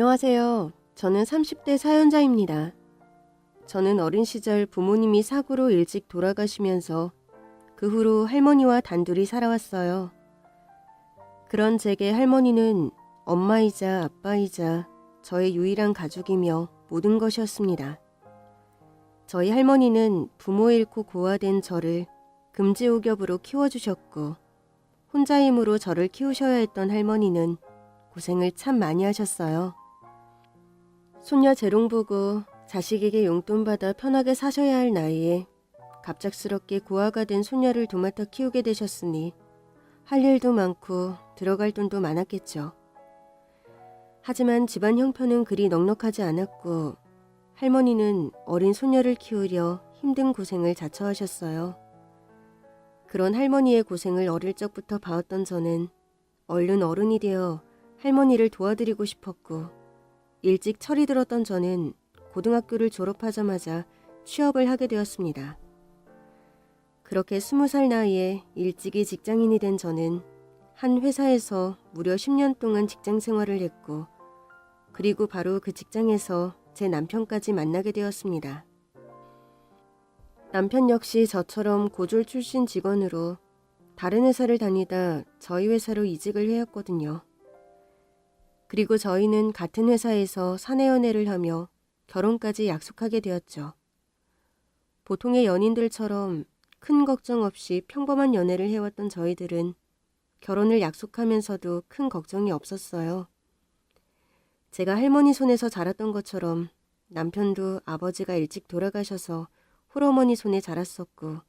안녕하세요. 저는 30대 사연자입니다. 저는 어린 시절 부모님이 사고로 일찍 돌아가시면서 그 후로 할머니와 단둘이 살아왔어요. 그런 제게 할머니는 엄마이자 아빠이자 저의 유일한 가족이며 모든 것이었습니다. 저희 할머니는 부모 잃고 고아된 저를 금지옥엽으로 키워주셨고 혼자 힘으로 저를 키우셔야 했던 할머니는 고생을 참 많이 하셨어요. 손녀 재롱 보고 자식에게 용돈 받아 편하게 사셔야 할 나이에 갑작스럽게 고아가 된 손녀를 도맡아 키우게 되셨으니 할 일도 많고 들어갈 돈도 많았겠죠. 하지만 집안 형편은 그리 넉넉하지 않았고 할머니는 어린 손녀를 키우려 힘든 고생을 자처하셨어요. 그런 할머니의 고생을 어릴 적부터 봐왔던 저는 얼른 어른이 되어 할머니를 도와드리고 싶었고 일찍 철이 들었던 저는 고등학교를 졸업하자마자 취업을 하게 되었습니다. 그렇게 20살 나이에 일찍이 직장인이 된 저는 한 회사에서 무려 10년 동안 직장 생활을 했고 그리고 바로 그 직장에서 제 남편까지 만나게 되었습니다. 남편 역시 저처럼 고졸 출신 직원으로 다른 회사를 다니다 저희 회사로 이직을 해왔거든요. 그리고 저희는 같은 회사에서 사내연애를 하며 결혼까지 약속하게 되었죠. 보통의 연인들처럼 큰 걱정 없이 평범한 연애를 해왔던 저희들은 결혼을 약속하면서도 큰 걱정이 없었어요. 제가 할머니 손에서 자랐던 것처럼 남편도 아버지가 일찍 돌아가셔서 홀어머니 손에 자랐었고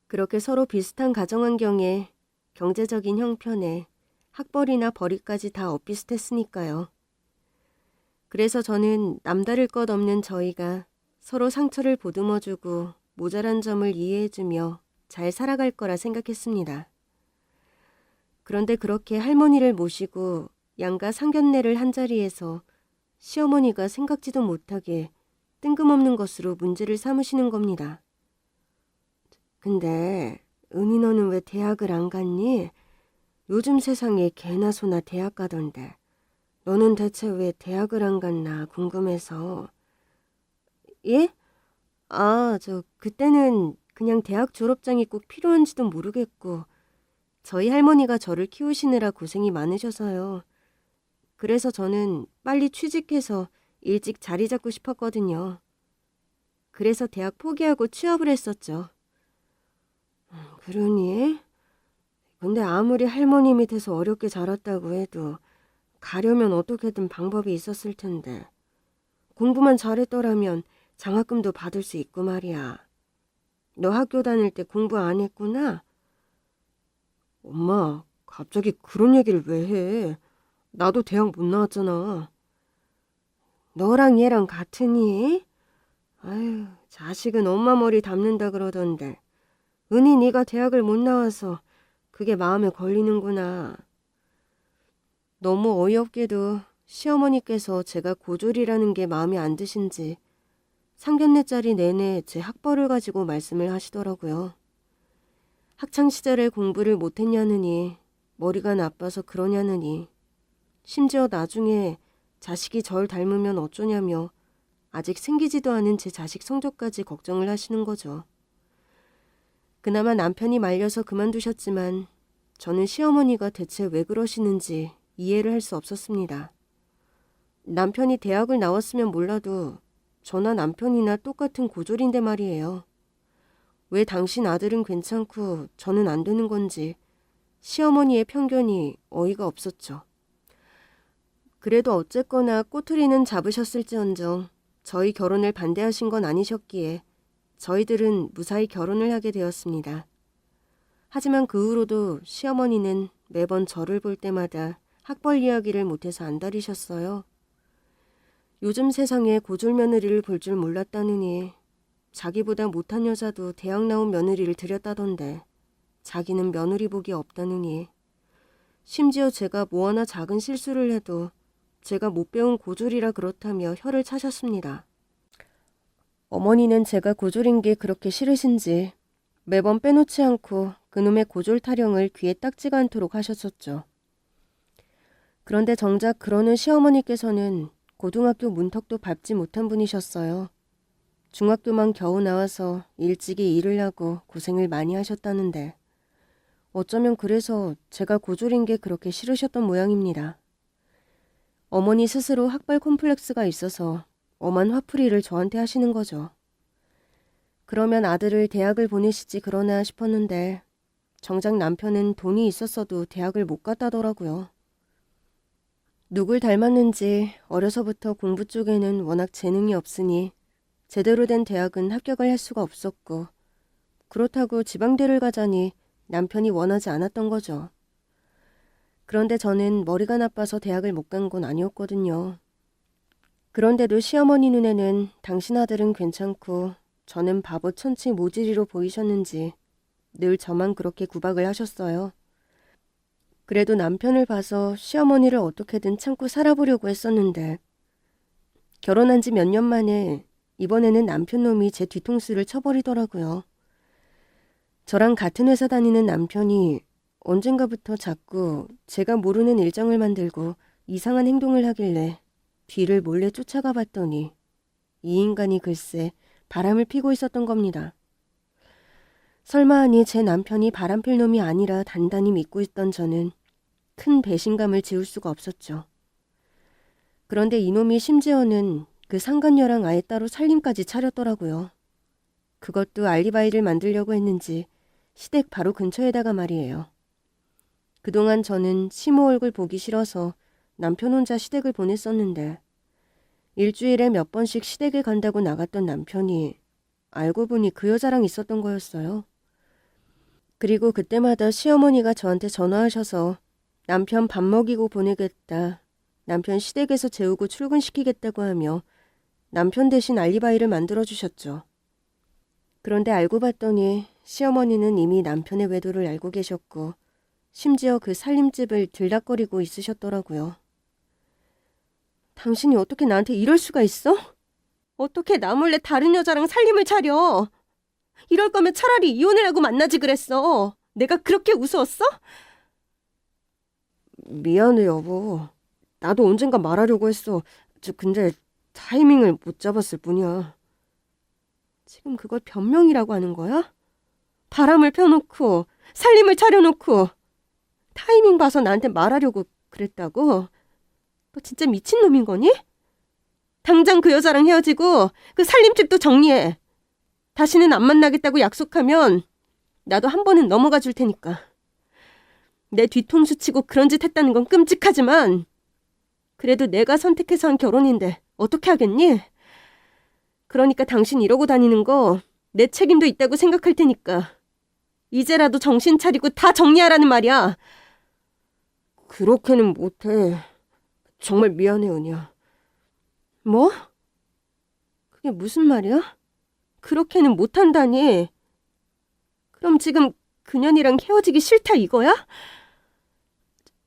그렇게 서로 비슷한 가정 환경에 경제적인 형편에 학벌이나 벌이까지 다 엇비슷했으니까요. 그래서 저는 남다를 것 없는 저희가 서로 상처를 보듬어주고 모자란 점을 이해해주며 잘 살아갈 거라 생각했습니다. 그런데 그렇게 할머니를 모시고 양가 상견례를 한 자리에서 시어머니가 생각지도 못하게 뜬금없는 것으로 문제를 삼으시는 겁니다. 근데 은희 너는 왜 대학을 안 갔니? 요즘 세상에 개나 소나 대학 가던데 너는 대체 왜 대학을 안 갔나 궁금해서. 예? 그때는 그냥 대학 졸업장이 꼭 필요한지도 모르겠고 저희 할머니가 저를 키우시느라 고생이 많으셔서요. 그래서 저는 빨리 취직해서 일찍 자리 잡고 싶었거든요. 그래서 대학 포기하고 취업을 했었죠. 그러니? 근데 아무리 할머니 밑에서 어렵게 자랐다고 해도 가려면 어떻게든 방법이 있었을 텐데 공부만 잘했더라면 장학금도 받을 수 있고 말이야. 너 학교 다닐 때 공부 안 했구나? 엄마, 갑자기 그런 얘기를 왜 해? 나도 대학 못 나왔잖아. 너랑 얘랑 같으니? 아유, 자식은 엄마 머리 담는다 그러던데 은희 네가 대학을 못 나와서 그게 마음에 걸리는구나. 너무 어이없게도 시어머니께서 제가 고졸이라는 게 마음에 안 드신지 상견례자리 내내 제 학벌을 가지고 말씀을 하시더라고요. 학창시절에 공부를 못했냐느니 머리가 나빠서 그러냐느니 심지어 나중에 자식이 절 닮으면 어쩌냐며 아직 생기지도 않은 제 자식 성적까지 걱정을 하시는 거죠. 그나마 남편이 말려서 그만두셨지만 저는 시어머니가 대체 왜 그러시는지 이해를 할 수 없었습니다. 남편이 대학을 나왔으면 몰라도 저나 남편이나 똑같은 고졸인데 말이에요. 왜 당신 아들은 괜찮고 저는 안 되는 건지 시어머니의 편견이 어이가 없었죠. 그래도 어쨌거나 꼬투리는 잡으셨을지언정 저희 결혼을 반대하신 건 아니셨기에 저희들은 무사히 결혼을 하게 되었습니다. 하지만 그 후로도 시어머니는 매번 저를 볼 때마다 학벌 이야기를 못해서 안달이셨어요. 요즘 세상에 고졸 며느리를 볼 줄 몰랐다느니 자기보다 못한 여자도 대학 나온 며느리를 들였다던데 자기는 며느리 복이 없다느니 심지어 제가 뭐 하나 작은 실수를 해도 제가 못 배운 고졸이라 그렇다며 혀를 차셨습니다. 어머니는 제가 고졸인 게 그렇게 싫으신지 매번 빼놓지 않고 그놈의 고졸 타령을 귀에 딱지가 않도록 하셨었죠. 그런데 정작 그러는 시어머니께서는 고등학교 문턱도 밟지 못한 분이셨어요. 중학교만 겨우 나와서 일찍이 일을 하고 고생을 많이 하셨다는데 어쩌면 그래서 제가 고졸인 게 그렇게 싫으셨던 모양입니다. 어머니 스스로 학벌 콤플렉스가 있어서 엄한 화풀이를 저한테 하시는 거죠. 그러면 아들을 대학을 보내시지 그러나 싶었는데 정작 남편은 돈이 있었어도 대학을 못 갔다더라고요. 누굴 닮았는지 어려서부터 공부 쪽에는 워낙 재능이 없으니 제대로 된 대학은 합격을 할 수가 없었고 그렇다고 지방대를 가자니 남편이 원하지 않았던 거죠. 그런데 저는 머리가 나빠서 대학을 못 간 건 아니었거든요. 그런데도 시어머니 눈에는 당신 아들은 괜찮고 저는 바보 천치 모질이로 보이셨는지 늘 저만 그렇게 구박을 하셨어요. 그래도 남편을 봐서 시어머니를 어떻게든 참고 살아보려고 했었는데 결혼한 지 몇 년 만에 이번에는 남편 놈이 제 뒤통수를 쳐버리더라고요. 저랑 같은 회사 다니는 남편이 언젠가부터 자꾸 제가 모르는 일정을 만들고 이상한 행동을 하길래 뒤를 몰래 쫓아가 봤더니 이 인간이 글쎄 바람을 피고 있었던 겁니다. 설마 하니 제 남편이 바람필 놈이 아니라 단단히 믿고 있던 저는 큰 배신감을 지울 수가 없었죠. 그런데 이놈이 심지어는 그 상간녀랑 아예 따로 살림까지 차렸더라고요. 그것도 알리바이를 만들려고 했는지 시댁 바로 근처에다가 말이에요. 그동안 저는 시모 얼굴 보기 싫어서 남편 혼자 시댁을 보냈었는데 일주일에 몇 번씩 시댁에 간다고 나갔던 남편이 알고 보니 그 여자랑 있었던 거였어요. 그리고 그때마다 시어머니가 저한테 전화하셔서 남편 밥 먹이고 보내겠다, 남편 시댁에서 재우고 출근시키겠다고 하며 남편 대신 알리바이를 만들어주셨죠. 그런데 알고 봤더니 시어머니는 이미 남편의 외도를 알고 계셨고 심지어 그 살림집을 들락거리고 있으셨더라고요. 당신이 어떻게 나한테 이럴 수가 있어? 어떻게 나 몰래 다른 여자랑 살림을 차려? 이럴 거면 차라리 이혼을 하고 만나지 그랬어. 내가 그렇게 우스웠어? 미안해 여보. 나도 언젠가 말하려고 했어. 근데 타이밍을 못 잡았을 뿐이야. 지금 그걸 변명이라고 하는 거야? 바람을 펴놓고 살림을 차려놓고 타이밍 봐서 나한테 말하려고 그랬다고? 너 진짜 미친놈인 거니? 당장 그 여자랑 헤어지고 그 살림집도 정리해. 다시는 안 만나겠다고 약속하면 나도 한 번은 넘어가 줄 테니까. 내 뒤통수 치고 그런 짓 했다는 건 끔찍하지만 그래도 내가 선택해서 한 결혼인데 어떻게 하겠니? 그러니까 당신 이러고 다니는 거 내 책임도 있다고 생각할 테니까 이제라도 정신 차리고 다 정리하라는 말이야. 그렇게는 못해. 정말 미안해 은희야. 뭐? 그게 무슨 말이야? 그렇게는 못한다니. 그럼 지금 그년이랑 헤어지기 싫다 이거야?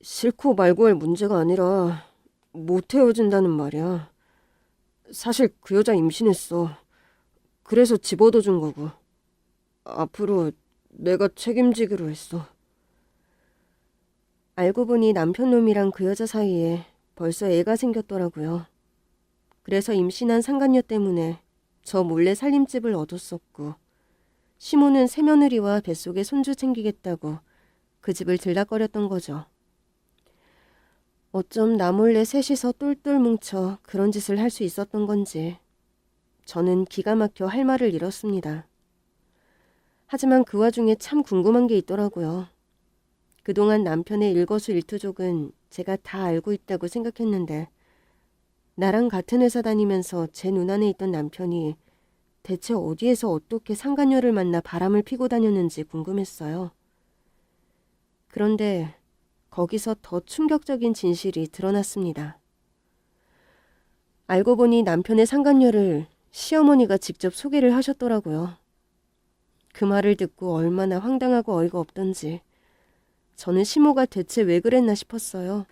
싫고 말고의 문제가 아니라 못 헤어진다는 말이야. 사실 그 여자 임신했어. 그래서 집어넣어준 거고. 앞으로 내가 책임지기로 했어. 알고 보니 남편 놈이랑 그 여자 사이에 벌써 애가 생겼더라고요. 그래서 임신한 상간녀 때문에 저 몰래 살림집을 얻었었고 시모는 새며느리와 뱃속에 손주 챙기겠다고 그 집을 들락거렸던 거죠. 어쩜 나 몰래 셋이서 똘똘 뭉쳐 그런 짓을 할 수 있었던 건지 저는 기가 막혀 할 말을 잃었습니다. 하지만 그 와중에 참 궁금한 게 있더라고요. 그동안 남편의 일거수일투족은 제가 다 알고 있다고 생각했는데 나랑 같은 회사 다니면서 제 눈안에 있던 남편이 대체 어디에서 어떻게 상간녀를 만나 바람을 피고 다녔는지 궁금했어요. 그런데 거기서 더 충격적인 진실이 드러났습니다. 알고 보니 남편의 상간녀를 시어머니가 직접 소개를 하셨더라고요. 그 말을 듣고 얼마나 황당하고 어이가 없던지 저는 시모가 대체 왜 그랬나 싶었어요.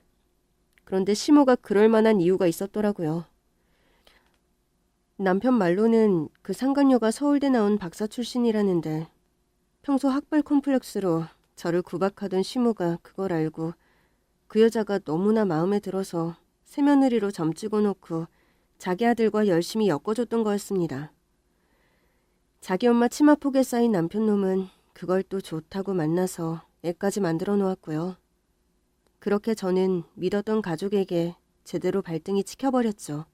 그런데 시모가 그럴 만한 이유가 있었더라고요. 남편 말로는 그 상간녀가 서울대 나온 박사 출신이라는데 평소 학벌 콤플렉스로 저를 구박하던 시모가 그걸 알고 그 여자가 너무나 마음에 들어서 새며느리로 점 찍어놓고 자기 아들과 열심히 엮어줬던 거였습니다. 자기 엄마 치마폭에 쌓인 남편놈은 그걸 또 좋다고 만나서 애까지 만들어 놓았고요. 그렇게 저는 믿었던 가족에게 제대로 발등이 찍혀버렸죠.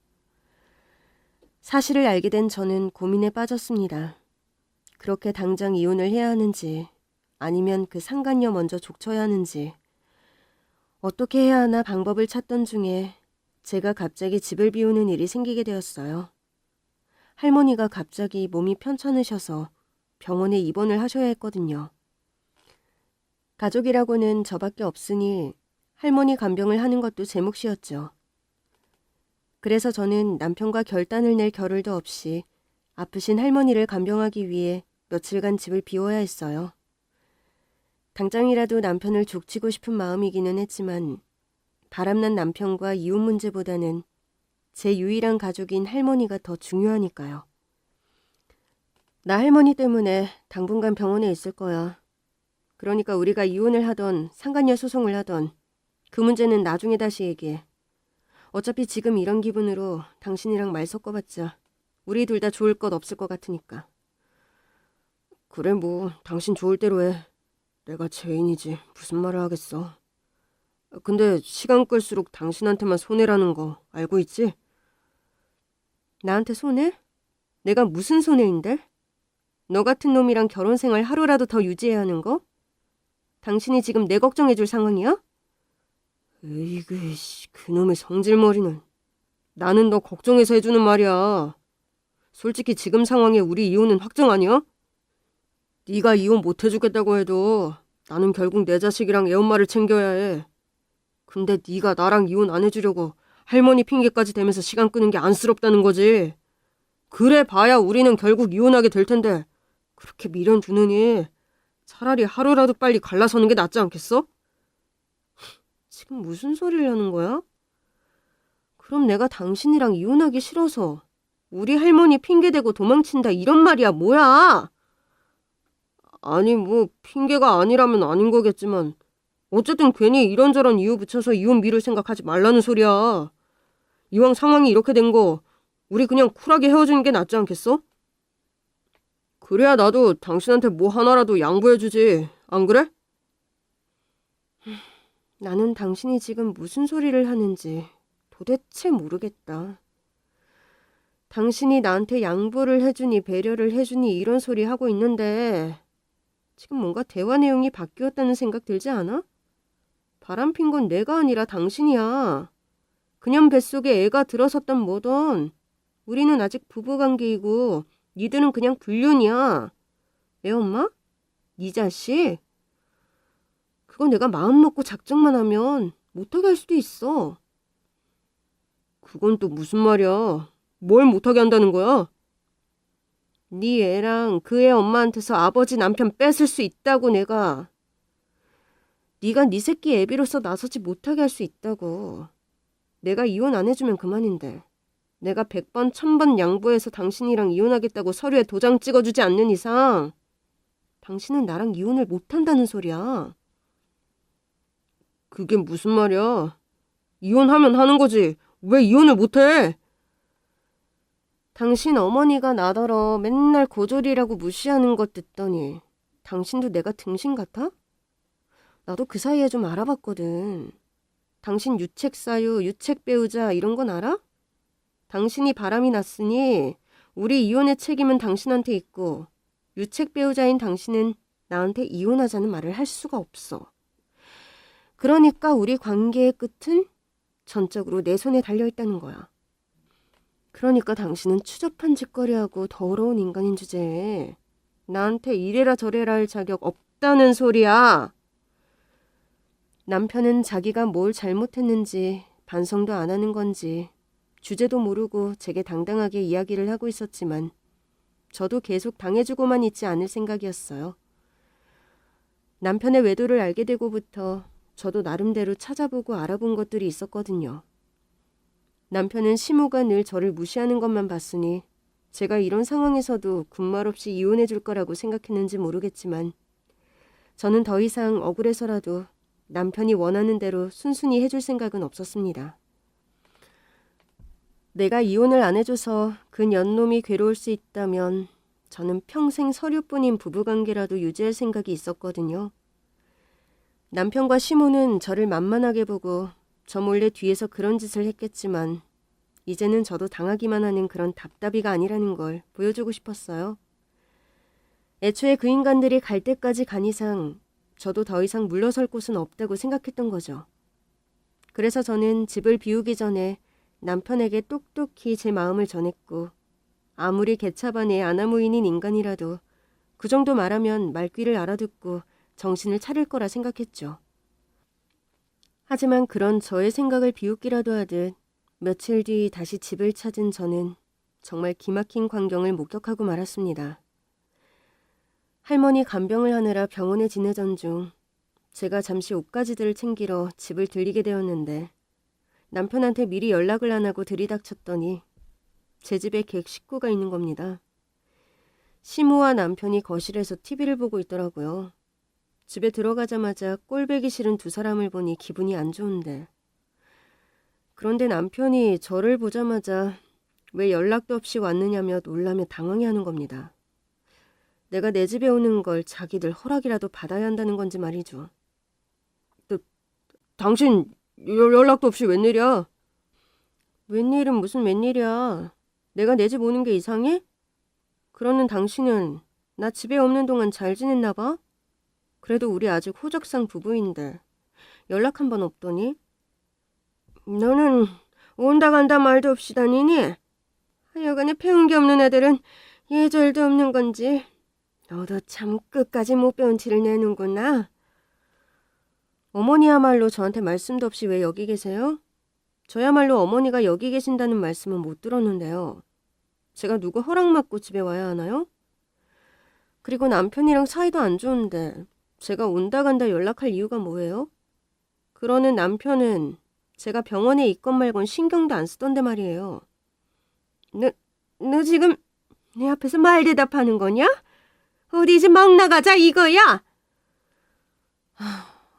사실을 알게 된 저는 고민에 빠졌습니다. 그렇게 당장 이혼을 해야 하는지 아니면 그 상간녀 먼저 족쳐야 하는지 어떻게 해야 하나 방법을 찾던 중에 제가 갑자기 집을 비우는 일이 생기게 되었어요. 할머니가 갑자기 몸이 편찮으셔서 병원에 입원을 하셔야 했거든요. 가족이라고는 저밖에 없으니 할머니 간병을 하는 것도 제 몫이었죠. 그래서 저는 남편과 결단을 낼 겨를도 없이 아프신 할머니를 간병하기 위해 며칠간 집을 비워야 했어요. 당장이라도 남편을 족치고 싶은 마음이기는 했지만 바람난 남편과 이혼 문제보다는 제 유일한 가족인 할머니가 더 중요하니까요. 나 할머니 때문에 당분간 병원에 있을 거야. 그러니까 우리가 이혼을 하던 상간녀 소송을 하던 그 문제는 나중에 다시 얘기해. 어차피 지금 이런 기분으로 당신이랑 말 섞어봤자 우리 둘 다 좋을 것 없을 것 같으니까. 그래 뭐 당신 좋을 대로 해. 내가 죄인이지 무슨 말을 하겠어. 근데 시간 끌수록 당신한테만 손해라는 거 알고 있지? 나한테 손해? 내가 무슨 손해인데? 너 같은 놈이랑 결혼 생활 하루라도 더 유지해야 하는 거? 당신이 지금 내 걱정해줄 상황이야? 에이그, 그놈의 성질머리는. 나는 너 걱정해서 해주는 말이야. 솔직히 지금 상황에 우리 이혼은 확정 아니야? 네가 이혼 못 해주겠다고 해도 나는 결국 내 자식이랑 애엄마를 챙겨야 해. 근데 네가 나랑 이혼 안 해주려고 할머니 핑계까지 대면서 시간 끄는 게 안쓰럽다는 거지. 그래 봐야 우리는 결국 이혼하게 될 텐데 그렇게 미련 두느니 차라리 하루라도 빨리 갈라서는 게 낫지 않겠어? 지금 무슨 소리를 하는 거야? 그럼 내가 당신이랑 이혼하기 싫어서 우리 할머니 핑계대고 도망친다 이런 말이야 뭐야? 아니 뭐 핑계가 아니라면 아닌 거겠지만 어쨌든 괜히 이런저런 이유 붙여서 이혼 미룰 생각하지 말라는 소리야. 이왕 상황이 이렇게 된 거 우리 그냥 쿨하게 헤어지는 게 낫지 않겠어? 그래야 나도 당신한테 뭐 하나라도 양보해주지. 안 그래? 나는 당신이 지금 무슨 소리를 하는지 도대체 모르겠다. 당신이 나한테 양보를 해주니 배려를 해주니 이런 소리 하고 있는데 지금 뭔가 대화 내용이 바뀌었다는 생각 들지 않아? 바람핀 건 내가 아니라 당신이야. 그년 뱃속에 애가 들어섰던 뭐던 우리는 아직 부부관계이고 니들은 그냥 불륜이야. 애엄마? 니 자식? 그거 내가 마음 먹고 작정만 하면 못하게 할 수도 있어. 그건 또 무슨 말이야. 뭘 못하게 한다는 거야? 네 애랑 그 애 엄마한테서 아버지 남편 뺏을 수 있다고 내가. 네가 네 새끼 애비로서 나서지 못하게 할 수 있다고. 내가 이혼 안 해주면 그만인데 내가 100번 1000번 양보해서 당신이랑 이혼하겠다고 서류에 도장 찍어주지 않는 이상 당신은 나랑 이혼을 못한다는 소리야. 그게 무슨 말이야. 이혼하면 하는 거지. 왜 이혼을 못해? 당신 어머니가 나더러 맨날 고졸이라고 무시하는 것 듣더니 당신도 내가 등신 같아? 나도 그 사이에 좀 알아봤거든. 당신 유책 사유, 유책 배우자 이런 건 알아? 당신이 바람이 났으니 우리 이혼의 책임은 당신한테 있고 유책 배우자인 당신은 나한테 이혼하자는 말을 할 수가 없어. 그러니까 우리 관계의 끝은 전적으로 내 손에 달려있다는 거야. 그러니까 당신은 추접한 짓거리하고 더러운 인간인 주제에 나한테 이래라 저래라 할 자격 없다는 소리야. 남편은 자기가 뭘 잘못했는지 반성도 안 하는 건지 주제도 모르고 제게 당당하게 이야기를 하고 있었지만 저도 계속 당해주고만 있지 않을 생각이었어요. 남편의 외도를 알게 되고부터 저도 나름대로 찾아보고 알아본 것들이 있었거든요. 남편은 시무가 늘 저를 무시하는 것만 봤으니 제가 이런 상황에서도 군말 없이 이혼해 줄 거라고 생각했는지 모르겠지만 저는 더 이상 억울해서라도 남편이 원하는 대로 순순히 해줄 생각은 없었습니다. 내가 이혼을 안 해줘서 그 년놈이 괴로울 수 있다면 저는 평생 서류뿐인 부부관계라도 유지할 생각이 있었거든요. 남편과 시모는 저를 만만하게 보고 저 몰래 뒤에서 그런 짓을 했겠지만 이제는 저도 당하기만 하는 그런 답답이가 아니라는 걸 보여주고 싶었어요. 애초에 그 인간들이 갈 때까지 간 이상 저도 더 이상 물러설 곳은 없다고 생각했던 거죠. 그래서 저는 집을 비우기 전에 남편에게 똑똑히 제 마음을 전했고 아무리 개차반의 아나무인인 인간이라도 그 정도 말하면 말귀를 알아듣고 정신을 차릴 거라 생각했죠. 하지만 그런 저의 생각을 비웃기라도 하듯 며칠 뒤 다시 집을 찾은 저는 정말 기막힌 광경을 목격하고 말았습니다. 할머니 간병을 하느라 병원에 지내던 중 제가 잠시 옷가지들을 챙기러 집을 들리게 되었는데 남편한테 미리 연락을 안 하고 들이닥쳤더니 제 집에 객 식구가 있는 겁니다. 시모와 남편이 거실에서 TV를 보고 있더라고요. 집에 들어가자마자 꼴보기 싫은 두 사람을 보니 기분이 안 좋은데. 그런데 남편이 저를 보자마자 왜 연락도 없이 왔느냐며 놀라며 당황해하는 겁니다. 내가 내 집에 오는 걸 자기들 허락이라도 받아야 한다는 건지 말이죠. 당신 연락도 없이 웬일이야? 웬일은 무슨 웬일이야. 내가 내 집 오는 게 이상해? 그러는 당신은 나 집에 없는 동안 잘 지냈나 봐? 그래도 우리 아직 호적상 부부인데 연락 한 번 없더니? 너는 온다 간다 말도 없이 다니니? 하여간에 배운 게 없는 애들은 예절도 없는 건지 너도 참 끝까지 못 배운 티를 내는구나. 어머니야말로 저한테 말씀도 없이 왜 여기 계세요? 저야말로 어머니가 여기 계신다는 말씀은 못 들었는데요. 제가 누구 허락받고 집에 와야 하나요? 그리고 남편이랑 사이도 안 좋은데 제가 온다 간다 연락할 이유가 뭐예요? 그러는 남편은 제가 병원에 있건 말건 신경도 안 쓰던데 말이에요. 너 지금 내 앞에서 말 대답하는 거냐? 어디 이제 막 나가자 이거야?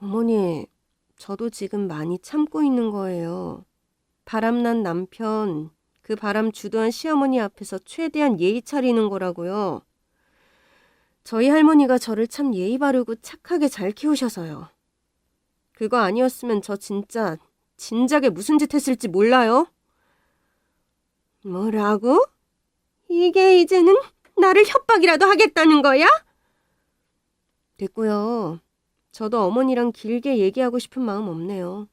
어머니, 저도 지금 많이 참고 있는 거예요. 바람난 남편, 그 바람 주도한 시어머니 앞에서 최대한 예의 차리는 거라고요. 저희 할머니가 저를 참 예의 바르고 착하게 잘 키우셔서요. 그거 아니었으면 저 진작에 무슨 짓 했을지 몰라요. 뭐라고? 이게 이제는 나를 협박이라도 하겠다는 거야? 됐고요. 저도 어머니랑 길게 얘기하고 싶은 마음 없네요.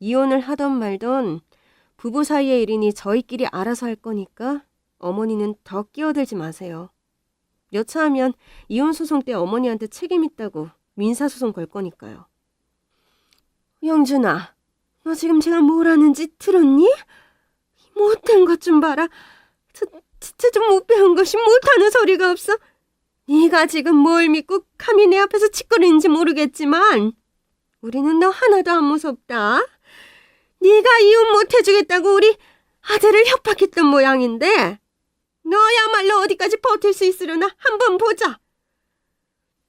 이혼을 하던 말던 부부 사이의 일이니 저희끼리 알아서 할 거니까 어머니는 더 끼어들지 마세요. 여차하면 이혼소송 때 어머니한테 책임 있다고 민사소송 걸 거니까요. 영준아, 너 지금 제가 뭘 하는지 들었니? 못된 것 좀 봐라. 진짜 좀 못 배운 것이 못하는 소리가 없어. 네가 지금 뭘 믿고 감히 내 앞에서 짓거리는지 모르겠지만 우리는 너 하나도 안 무섭다. 네가 이혼 못 해주겠다고 우리 아들을 협박했던 모양인데 너야말로 어디까지 버틸 수 있으려나 한번 보자.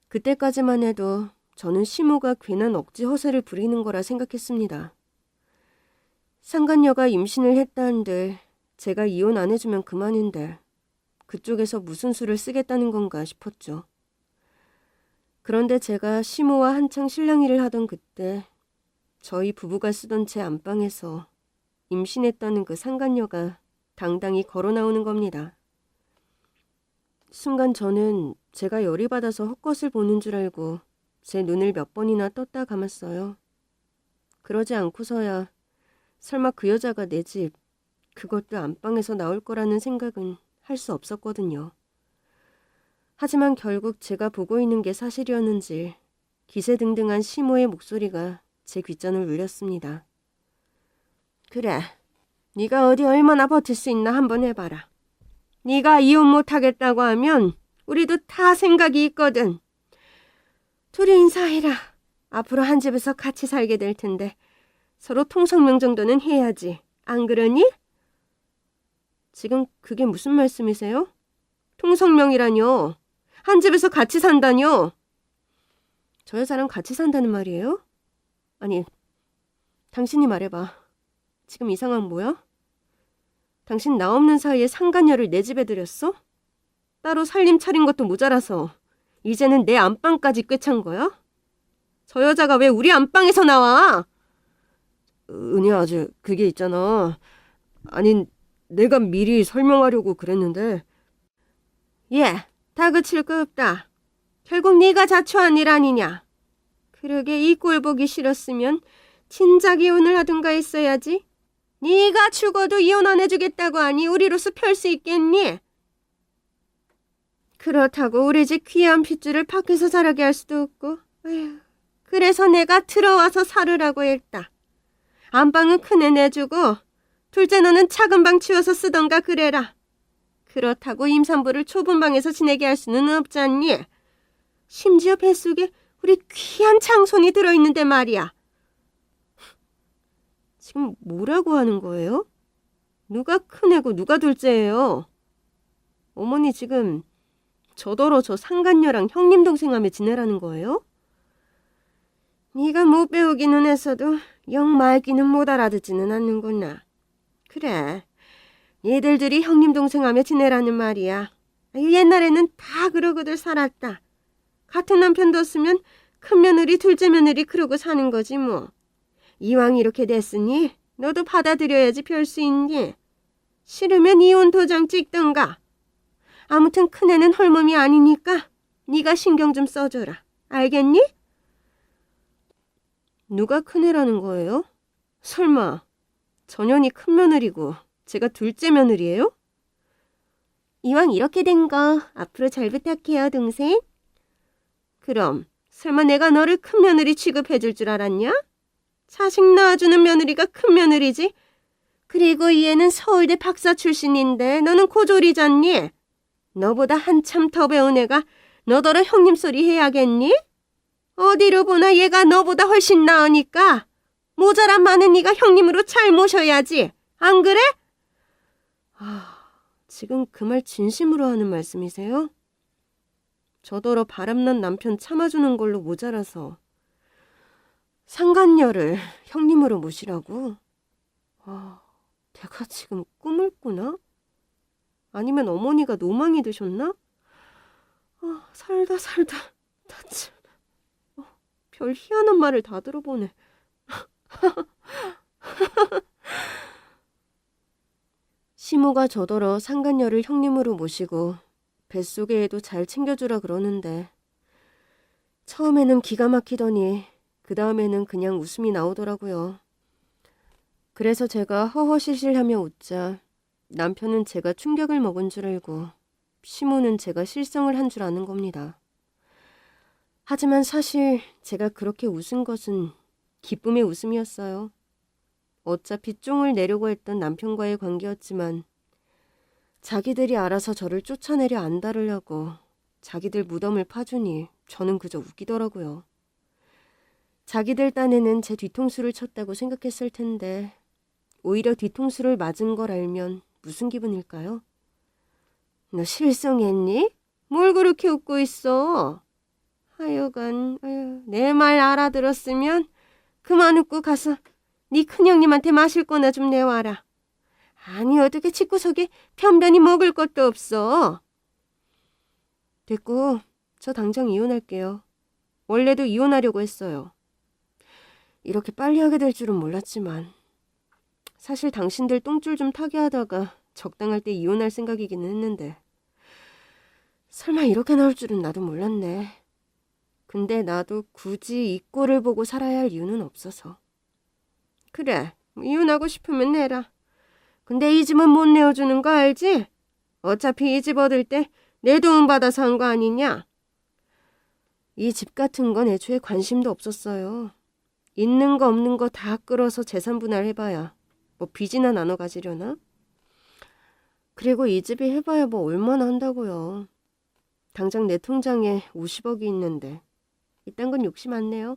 그때까지만 해도 저는 시모가 괜한 억지 허세를 부리는 거라 생각했습니다. 상간녀가 임신을 했다는데 제가 이혼 안 해주면 그만인데 그쪽에서 무슨 수를 쓰겠다는 건가 싶었죠. 그런데 제가 시모와 한창 실랑이를 하던 그때 저희 부부가 쓰던 제 안방에서 임신했다는 그 상간녀가 당당히 걸어 나오는 겁니다. 순간 저는 제가 열이 받아서 헛것을 보는 줄 알고 제 눈을 몇 번이나 떴다 감았어요. 그러지 않고서야 설마 그 여자가 내 집, 그것도 안방에서 나올 거라는 생각은 할 수 없었거든요. 하지만 결국 제가 보고 있는 게 사실이었는지 기세등등한 시모의 목소리가 제 귓전을 울렸습니다. 그래, 네가 어디 얼마나 버틸 수 있나 한번 해봐라. 네가 이혼 못하겠다고 하면 우리도 다 생각이 있거든. 둘이 인사해라. 앞으로 한 집에서 같이 살게 될 텐데 서로 통성명 정도는 해야지. 안 그러니? 지금 그게 무슨 말씀이세요? 통성명이라뇨. 한 집에서 같이 산다뇨. 저 여자랑 같이 산다는 말이에요? 아니, 당신이 말해봐. 지금 이 상황 뭐야? 당신 나 없는 사이에 상간녀를 내 집에 들였어? 따로 살림 차린 것도 모자라서 이제는 내 안방까지 꿰찬 거야? 저 여자가 왜 우리 안방에서 나와? 은희야, 그게 있잖아. 아니, 내가 미리 설명하려고 그랬는데. 예, 다그칠 거 없다. 결국 네가 자초한 일 아니냐. 그러게 이 꼴 보기 싫었으면 진작 이혼을 하든가 했어야지. 네가 죽어도 이혼 안 해주겠다고 하니 우리로서 펼 수 있겠니? 그렇다고 우리 집 귀한 핏줄을 밖에서 자라게 할 수도 없고. 에휴, 그래서 내가 들어와서 살으라고 했다. 안방은 큰애 내주고 둘째 너는 작은 방 치워서 쓰던가 그래라. 그렇다고 임산부를 좁은 방에서 지내게 할 수는 없잖니. 심지어 뱃속에 우리 귀한 장손이 들어있는데 말이야. 지금 뭐라고 하는 거예요? 누가 큰애고 누가 둘째예요? 어머니 지금 저더러 저 상간녀랑 형님 동생 하며 지내라는 거예요? 네가 못 배우기는 했어도 영 말귀는 못 알아듣지는 않는구나. 그래, 얘들들이 형님 동생 하며 지내라는 말이야. 옛날에는 다 그러고들 살았다. 같은 남편 뒀으면 큰 며느리 둘째 며느리 그러고 사는 거지 뭐. 이왕 이렇게 됐으니 너도 받아들여야지 별 수 있니? 싫으면 이혼 도장 찍던가. 아무튼 큰애는 헐몸이 아니니까 네가 신경 좀 써줘라. 알겠니? 누가 큰애라는 거예요? 설마 전현이 큰 며느리고 제가 둘째 며느리예요? 이왕 이렇게 된 거 앞으로 잘 부탁해요, 동생. 그럼 설마 내가 너를 큰 며느리 취급해줄 줄 알았냐? 자식 낳아주는 며느리가 큰 며느리지. 그리고 이 애는 서울대 박사 출신인데 너는 고졸이잖니. 너보다 한참 더 배운 애가 너더러 형님 소리 해야겠니? 어디로 보나 얘가 너보다 훨씬 나으니까 모자란 많은 네가 형님으로 잘 모셔야지. 안 그래? 지금 그 말 진심으로 하는 말씀이세요? 저더러 바람난 남편 참아주는 걸로 모자라서 상간녀를 형님으로 모시라고? 내가 지금 꿈을 꾸나? 아니면 어머니가 노망이 드셨나? 살다 나 참, 별 희한한 말을 다 들어보네. 시모가 저더러 상간녀를 형님으로 모시고 뱃속의 애도 잘 챙겨주라 그러는데 처음에는 기가 막히더니 그 다음에는 그냥 웃음이 나오더라고요. 그래서 제가 허허실실하며 웃자 남편은 제가 충격을 먹은 줄 알고 시모는 제가 실성을 한 줄 아는 겁니다. 하지만 사실 제가 그렇게 웃은 것은 기쁨의 웃음이었어요. 어차피 쫑을 내려고 했던 남편과의 관계였지만 자기들이 알아서 저를 쫓아내려 안달으려고 자기들 무덤을 파주니 저는 그저 웃기더라고요. 자기들 딴에는 제 뒤통수를 쳤다고 생각했을 텐데 오히려 뒤통수를 맞은 걸 알면 무슨 기분일까요? 너 실성했니? 뭘 그렇게 웃고 있어? 하여간 내 말 알아들었으면 그만 웃고 가서 네 큰형님한테 마실 거나 좀 내와라. 아니 어떻게 집구석에 편변히 먹을 것도 없어. 됐고 저 당장 이혼할게요. 원래도 이혼하려고 했어요. 이렇게 빨리 하게 될 줄은 몰랐지만 사실 당신들 똥줄 좀 타게 하다가 적당할 때 이혼할 생각이기는 했는데 설마 이렇게 나올 줄은 나도 몰랐네. 근데 나도 굳이 이 꼴을 보고 살아야 할 이유는 없어서. 그래, 이혼하고 싶으면 내라. 근데 이 집은 못 내어주는 거 알지? 어차피 이 집 얻을 때 내 도움 받아서 한 거 아니냐? 이 집 같은 건 애초에 관심도 없었어요. 있는 거 없는 거 다 끌어서 재산 분할해봐야 뭐 빚이나 나눠 가지려나? 그리고 이 집이 해봐야 뭐 얼마나 한다고요. 당장 내 통장에 50억이 있는데 이딴 건 욕심 많네요.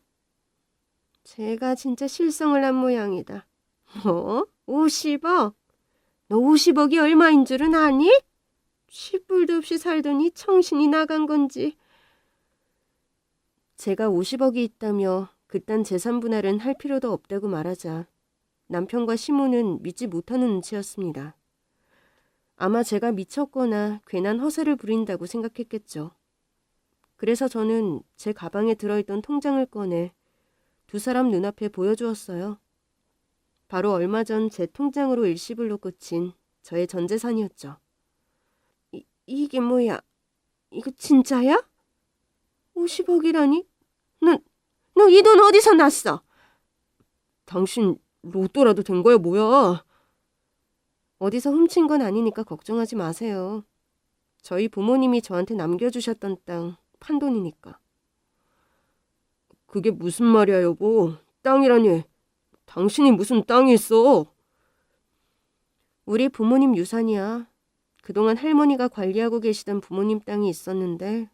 제가 진짜 실성을 한 모양이다. 뭐? 50억? 너 50억이 얼마인 줄은 아니? 쥐뿔도 없이 살더니 정신이 나간 건지. 제가 50억이 있다며 그딴 재산 분할은 할 필요도 없다고 말하자 남편과 시모는 믿지 못하는 눈치였습니다. 아마 제가 미쳤거나 괜한 허세를 부린다고 생각했겠죠. 그래서 저는 제 가방에 들어있던 통장을 꺼내 두 사람 눈앞에 보여주었어요. 바로 얼마 전 제 통장으로 일시불로 꽂힌 저의 전 재산이었죠. 이게 뭐야? 이거 진짜야? 50억이라니? 너 이 돈 어디서 났어? 당신 로또라도 된 거야 뭐야? 어디서 훔친 건 아니니까 걱정하지 마세요. 저희 부모님이 저한테 남겨주셨던 땅 판돈이니까. 그게 무슨 말이야 여보? 땅이라니. 당신이 무슨 땅이 있어? 우리 부모님 유산이야. 그동안 할머니가 관리하고 계시던 부모님 땅이 있었는데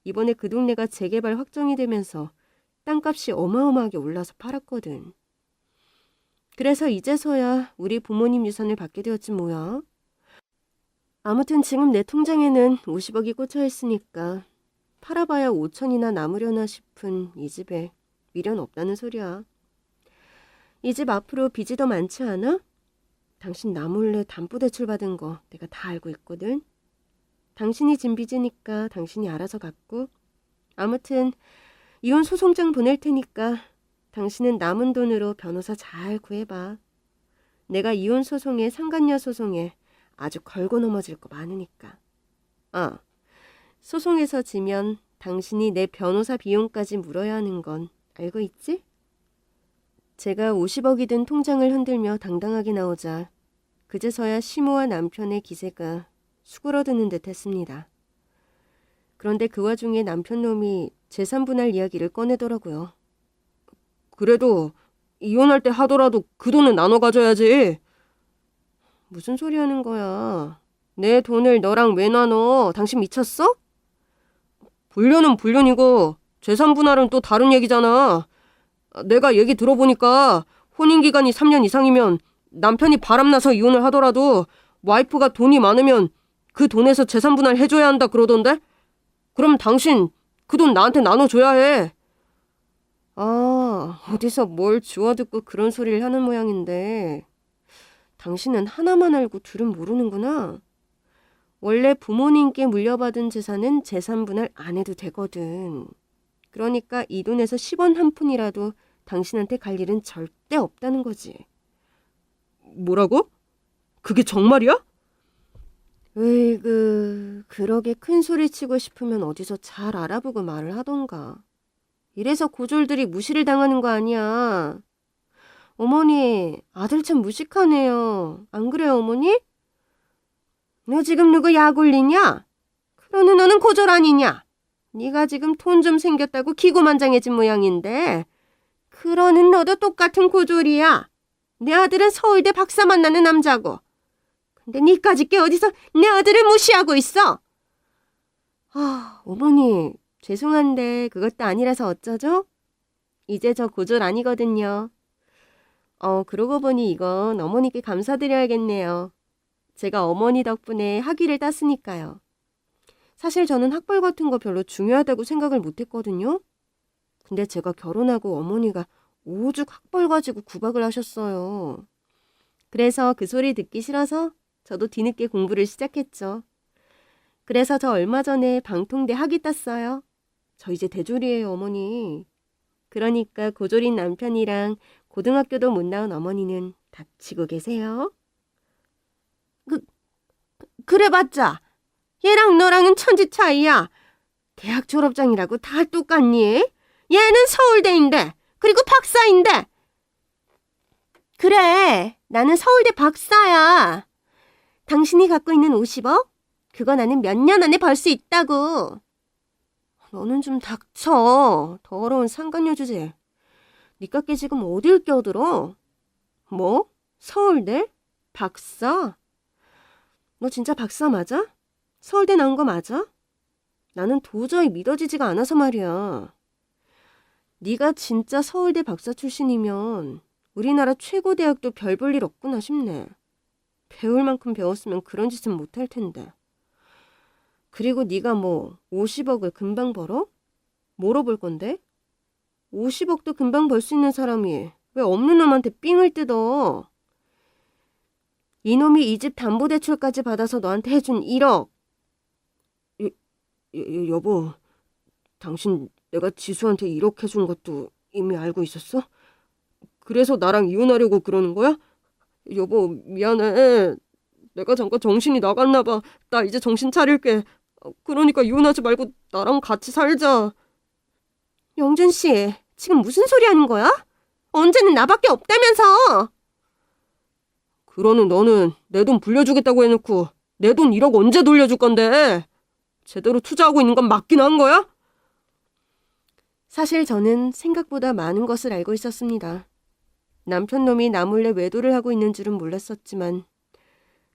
이번에 그 동네가 재개발 확정이 되면서 땅값이 어마어마하게 올라서 팔았거든. 그래서 이제서야 우리 부모님 유산을 받게 되었지 뭐야. 아무튼 지금 내 통장에는 50억이 꽂혀 있으니까 팔아봐야 5천이나 남으려나 싶은 이 집에 미련 없다는 소리야. 이 집 앞으로 빚이 더 많지 않아? 당신 나 몰래 담보대출 받은 거 내가 다 알고 있거든. 당신이 진 빚이니까 당신이 알아서 갚고, 아무튼 이혼 소송장 보낼 테니까 당신은 남은 돈으로 변호사 잘 구해봐. 내가 이혼 소송에 상간녀 소송에 아주 걸고 넘어질 거 많으니까. 아, 소송에서 지면 당신이 내 변호사 비용까지 물어야 하는 건 알고 있지? 제가 50억이 든 통장을 흔들며 당당하게 나오자 그제서야 시모와 남편의 기세가 수그러드는 듯 했습니다. 그런데 그 와중에 남편 놈이 재산 분할 이야기를 꺼내더라고요. 그래도 이혼할 때 하더라도 그 돈은 나눠 가져야지. 무슨 소리 하는 거야? 내 돈을 너랑 왜 나눠? 당신 미쳤어? 불륜은 불륜이고 재산 분할은 또 다른 얘기잖아. 내가 얘기 들어보니까 혼인기간이 3년 이상이면 남편이 바람나서 이혼을 하더라도 와이프가 돈이 많으면 그 돈에서 재산 분할 해줘야 한다 그러던데? 그럼 당신 그 돈 나한테 나눠줘야 해. 아, 어디서 뭘 주워듣고 그런 소리를 하는 모양인데 당신은 하나만 알고 둘은 모르는구나. 원래 부모님께 물려받은 재산은 재산 분할 안 해도 되거든. 그러니까 이 돈에서 10원 한 푼이라도 당신한테 갈 일은 절대 없다는 거지. 뭐라고? 그게 정말이야? 으이그, 그러게 큰 소리 치고 싶으면 어디서 잘 알아보고 말을 하던가. 이래서 고졸들이 무시를 당하는 거 아니야. 어머니, 아들 참 무식하네요. 안 그래요, 어머니? 너 지금 누구 약 올리냐? 그러는 너는 고졸 아니냐? 네가 지금 돈 좀 생겼다고 기고만장해진 모양인데 그러는 너도 똑같은 고졸이야. 내 아들은 서울대 박사 만나는 남자고. 근데 니까짓 게 어디서 내 아들을 무시하고 있어? 아, 어머니 죄송한데 그것도 아니라서 어쩌죠? 이제 저 고졸 아니거든요. 그러고 보니 이건 어머니께 감사드려야겠네요. 제가 어머니 덕분에 학위를 땄으니까요. 사실 저는 학벌 같은 거 별로 중요하다고 생각을 못했거든요. 근데 제가 결혼하고 어머니가 오죽 학벌 가지고 구박을 하셨어요. 그래서 그 소리 듣기 싫어서 저도 뒤늦게 공부를 시작했죠. 그래서 저 얼마 전에 방통대 학위 땄어요. 저 이제 대졸이에요, 어머니. 그러니까 고졸인 남편이랑 고등학교도 못 나온 어머니는 닥치고 계세요. 그래봤자 얘랑 너랑은 천지 차이야. 대학 졸업장이라고 다 똑같니? 얘는 서울대인데 그리고 박사인데. 그래, 나는 서울대 박사야. 당신이 갖고 있는 50억? 그거 나는 몇 년 안에 벌 수 있다고. 너는 좀 닥쳐. 더러운 상간녀 주제. 니깎게 지금 어딜 껴들어? 뭐? 서울대? 박사? 너 진짜 박사 맞아? 서울대 나온 거 맞아? 나는 도저히 믿어지지가 않아서 말이야. 네가 진짜 서울대 박사 출신이면 우리나라 최고 대학도 별 볼 일 없구나 싶네. 배울 만큼 배웠으면 그런 짓은 못할 텐데. 그리고 네가 뭐 50억을 금방 벌어? 뭐로 벌 건데? 50억도 금방 벌 수 있는 사람이 왜 없는 놈한테 삥을 뜯어? 이놈이 이 집 담보대출까지 받아서 너한테 해준 1억. 여보, 당신 내가 지수한테 1억 해준 것도 이미 알고 있었어? 그래서 나랑 이혼하려고 그러는 거야? 여보, 미안해. 내가 잠깐 정신이 나갔나 봐. 나 이제 정신 차릴게. 그러니까 이혼하지 말고 나랑 같이 살자. 영준 씨, 지금 무슨 소리 하는 거야? 언제는 나밖에 없다면서. 그러는 너는 내 돈 불려주겠다고 해놓고 내 돈 1억 언제 돌려줄 건데? 제대로 투자하고 있는 건 맞긴 한 거야? 사실 저는 생각보다 많은 것을 알고 있었습니다. 남편 놈이 나 몰래 외도를 하고 있는 줄은 몰랐었지만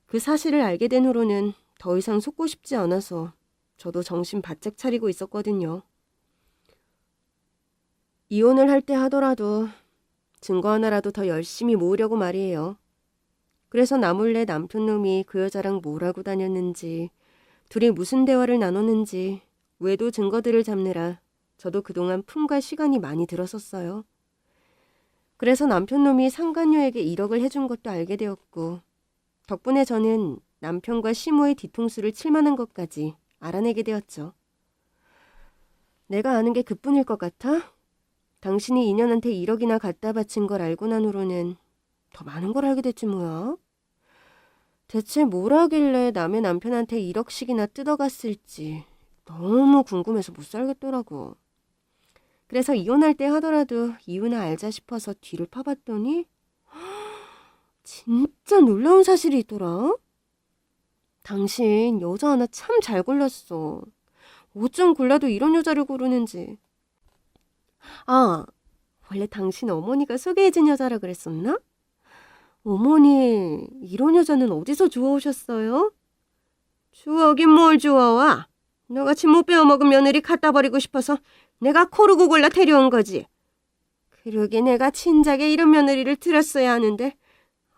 그 사실을 알게 된 후로는 더 이상 속고 싶지 않아서 저도 정신 바짝 차리고 있었거든요. 이혼을 할 때 하더라도 증거 하나라도 더 열심히 모으려고 말이에요. 그래서 나 몰래 남편 놈이 그 여자랑 뭘 하고 다녔는지, 둘이 무슨 대화를 나눴는지 외도 증거들을 잡느라 저도 그동안 품과 시간이 많이 들었었어요. 그래서 남편 놈이 상간녀에게 1억을 해준 것도 알게 되었고 덕분에 저는 남편과 시모의 뒤통수를 칠 만한 것까지 알아내게 되었죠. 내가 아는 게 그뿐일 것 같아? 당신이 인연한테 1억이나 갖다 바친 걸 알고 난 후로는 더 많은 걸 알게 됐지 뭐야. 대체 뭘 하길래 남의 남편한테 1억씩이나 뜯어갔을지 너무 궁금해서 못 살겠더라고. 그래서 이혼할 때 하더라도 이유나 알자 싶어서 뒤를 파봤더니 진짜 놀라운 사실이 있더라. 당신 여자 하나 참 잘 골랐어. 어쩜 골라도 이런 여자를 고르는지. 아, 원래 당신 어머니가 소개해준 여자라 그랬었나? 어머니, 이런 여자는 어디서 주워오셨어요? 주워오긴 뭘 주워와? 너같이 못 배워먹은 며느리 갖다 버리고 싶어서 내가 코르고 골라 데려온 거지. 그러게 내가 진작에 이런 며느리를 들였어야 하는데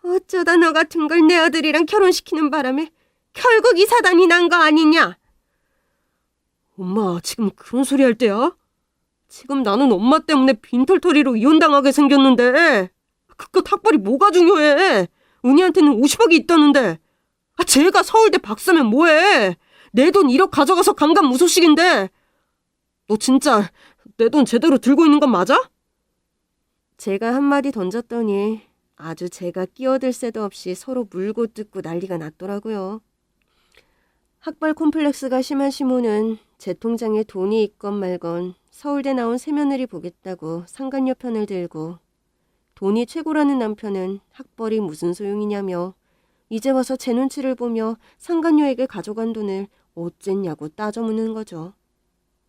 어쩌다 너 같은 걸 내 아들이랑 결혼시키는 바람에 결국 이 사단이 난 거 아니냐? 엄마, 지금 그런 소리 할 때야? 지금 나는 엄마 때문에 빈털터리로 이혼당하게 생겼는데 그깟 학벌이 뭐가 중요해? 은희한테는 50억이 있다는데. 쟤가 서울대 박사면 뭐해? 내 돈 1억 가져가서 강간무소식인데. 너 진짜 내 돈 제대로 들고 있는 건 맞아? 제가 한마디 던졌더니 아주 제가 끼어들 새도 없이 서로 물고 뜯고 난리가 났더라고요. 학벌 콤플렉스가 심한 시모는 제 통장에 돈이 있건 말건 서울대 나온 새며느리 보겠다고 상간녀 편을 들고 돈이 최고라는 남편은 학벌이 무슨 소용이냐며 이제 와서 제 눈치를 보며 상간녀에게 가져간 돈을 어쨌냐고 따져묻는 거죠.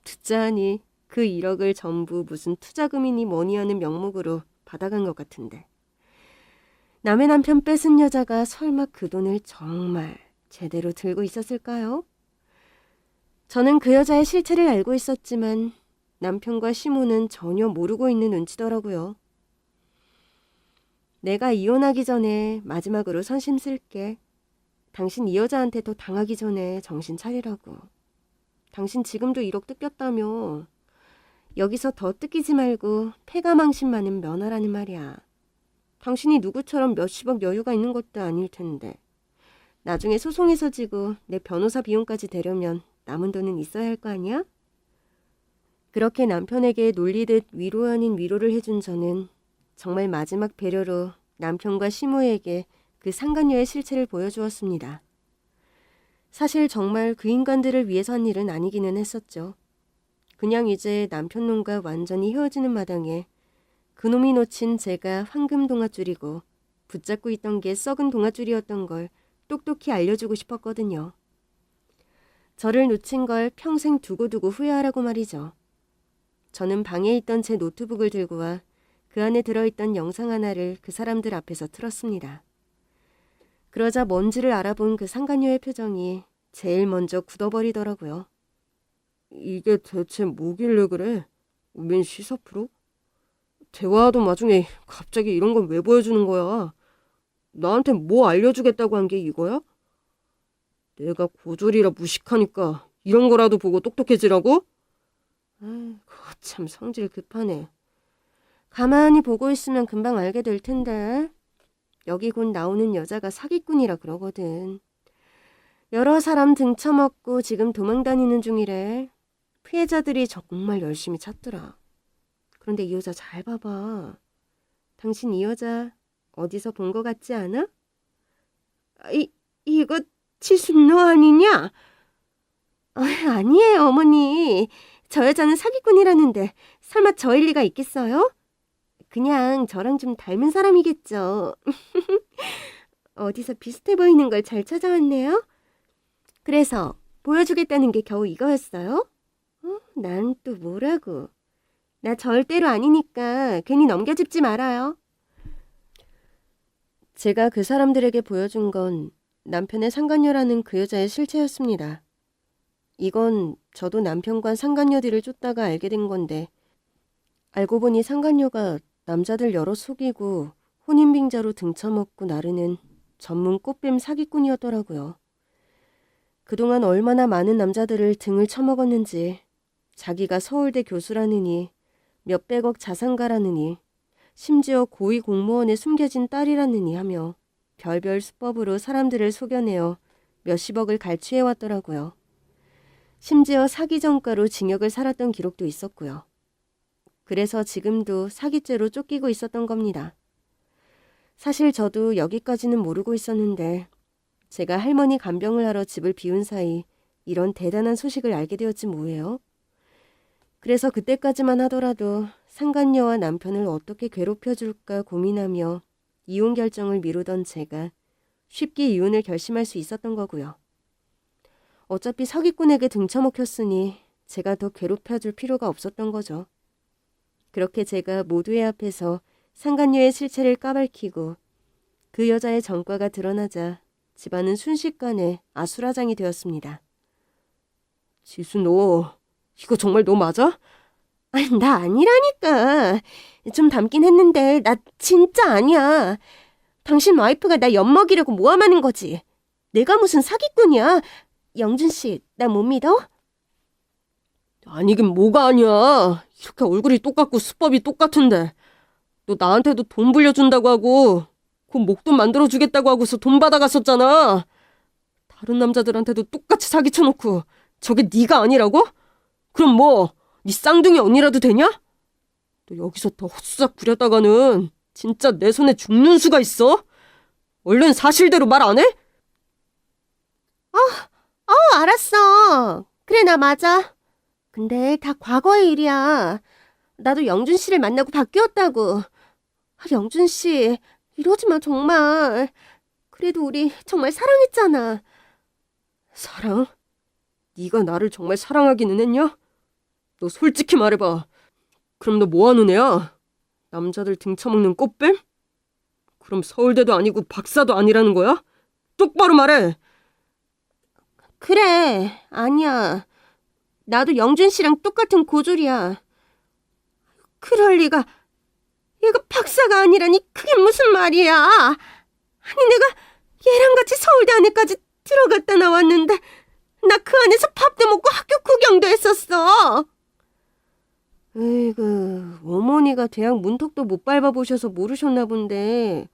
듣자 하니 그 1억을 전부 무슨 투자금이니 뭐니 하는 명목으로 받아간 것 같은데 남의 남편 뺏은 여자가 설마 그 돈을 정말 제대로 들고 있었을까요? 저는 그 여자의 실체를 알고 있었지만 남편과 시모는 전혀 모르고 있는 눈치더라고요. 내가 이혼하기 전에 마지막으로 선심 쓸게. 당신 이 여자한테 더 당하기 전에 정신 차리라고. 당신 지금도 1억 뜯겼다며. 여기서 더 뜯기지 말고 패가망신 많은 면허라는 말이야. 당신이 누구처럼 몇십억 여유가 있는 것도 아닐 텐데. 나중에 소송에서 지고 내 변호사 비용까지 대려면 남은 돈은 있어야 할 거 아니야? 그렇게 남편에게 놀리듯 위로 아닌 위로를 해준 저는 정말 마지막 배려로 남편과 시모에게 그 상간녀의 실체를 보여주었습니다. 사실 정말 그 인간들을 위해서 한 일은 아니기는 했었죠. 그냥 이제 남편놈과 완전히 헤어지는 마당에 그놈이 놓친 제가 황금 동아줄이고 붙잡고 있던 게 썩은 동아줄이었던 걸 똑똑히 알려주고 싶었거든요. 저를 놓친 걸 평생 두고두고 후회하라고 말이죠. 저는 방에 있던 제 노트북을 들고 와 그 안에 들어있던 영상 하나를 그 사람들 앞에서 틀었습니다. 그러자 뭔지를 알아본 그 상간녀의 표정이 제일 먼저 굳어버리더라고요. 이게 대체 뭐길래 그래? 웬 시사 프로? 대화하던 와중에 갑자기 이런 건 왜 보여주는 거야? 나한테 뭐 알려주겠다고 한 게 이거야? 내가 고졸이라 무식하니까 이런 거라도 보고 똑똑해지라고? 아, 참 성질 급하네. 가만히 보고 있으면 금방 알게 될 텐데. 여기 곧 나오는 여자가 사기꾼이라 그러거든. 여러 사람 등쳐먹고 지금 도망다니는 중이래. 피해자들이 정말 열심히 찾더라. 그런데 이 여자 잘 봐봐. 당신 이 여자 어디서 본 거 같지 않아? 이거 지순 너 아니냐? 아니에요, 어머니. 저 여자는 사기꾼이라는데 설마 저일 리가 있겠어요? 그냥 저랑 좀 닮은 사람이겠죠. 어디서 비슷해 보이는 걸 잘 찾아왔네요. 그래서 보여주겠다는 게 겨우 이거였어요? 난 또 뭐라고. 나 절대로 아니니까 괜히 넘겨짚지 말아요. 제가 그 사람들에게 보여준 건 남편의 상간녀라는 그 여자의 실체였습니다. 이건 저도 남편과 상간녀들을 쫓다가 알게 된 건데, 알고 보니 상간녀가 남자들 여러 속이고 혼인빙자로 등쳐먹고 나르는 전문 꽃뱀 사기꾼이었더라고요. 그동안 얼마나 많은 남자들을 등을 쳐먹었는지, 자기가 서울대 교수라느니 몇백억 자산가라느니 심지어 고위 공무원에 숨겨진 딸이라느니 하며 별별 수법으로 사람들을 속여내어 몇십억을 갈취해왔더라고요. 심지어 사기 전과로 징역을 살았던 기록도 있었고요. 그래서 지금도 사기죄로 쫓기고 있었던 겁니다. 사실 저도 여기까지는 모르고 있었는데 제가 할머니 간병을 하러 집을 비운 사이 이런 대단한 소식을 알게 되었지 뭐예요. 그래서 그때까지만 하더라도 상간녀와 남편을 어떻게 괴롭혀줄까 고민하며 이혼 결정을 미루던 제가 쉽게 이혼을 결심할 수 있었던 거고요. 어차피 사기꾼에게 등쳐먹혔으니 제가 더 괴롭혀줄 필요가 없었던 거죠. 그렇게 제가 모두의 앞에서 상간녀의 실체를 까발키고 그 여자의 전과가 드러나자 집안은 순식간에 아수라장이 되었습니다. 지수 너 이거 정말 너 맞아? 아니 나 아니라니까. 좀 닮긴 했는데 나 진짜 아니야. 당신 와이프가 나 엿먹이려고 모함하는 거지. 내가 무슨 사기꾼이야. 영준 씨, 나 못 믿어? 아니긴 뭐가 아니야. 이렇게 얼굴이 똑같고 수법이 똑같은데. 너 나한테도 돈 불려준다고 하고 그 목돈 만들어주겠다고 하고서 돈 받아갔었잖아. 다른 남자들한테도 똑같이 사기쳐놓고 저게 네가 아니라고? 그럼 뭐 네 쌍둥이 언니라도 되냐? 너 여기서 더 헛수작 부렸다가는 진짜 내 손에 죽는 수가 있어. 얼른 사실대로 말 안 해? 알았어. 그래 나 맞아. 근데 다 과거의 일이야. 나도 영준 씨를 만나고 바뀌었다고. 영준 씨, 이러지 마 정말. 그래도 우리 정말 사랑했잖아. 사랑? 네가 나를 정말 사랑하기는 했냐? 너 솔직히 말해봐. 그럼 너 뭐하는 애야? 남자들 등쳐먹는 꽃뱀? 그럼 서울대도 아니고 박사도 아니라는 거야? 똑바로 말해. 그래, 아니야. 나도 영준 씨랑 똑같은 고졸이야. 그럴 리가. 얘가 박사가 아니라니 그게 무슨 말이야. 아니 내가 얘랑 같이 서울대 안에까지 들어갔다 나왔는데 나 그 안에서 밥도 먹고 학교 구경도 했었어. 에이구, 어머니가 대학 문턱도 못 밟아보셔서 모르셨나 본데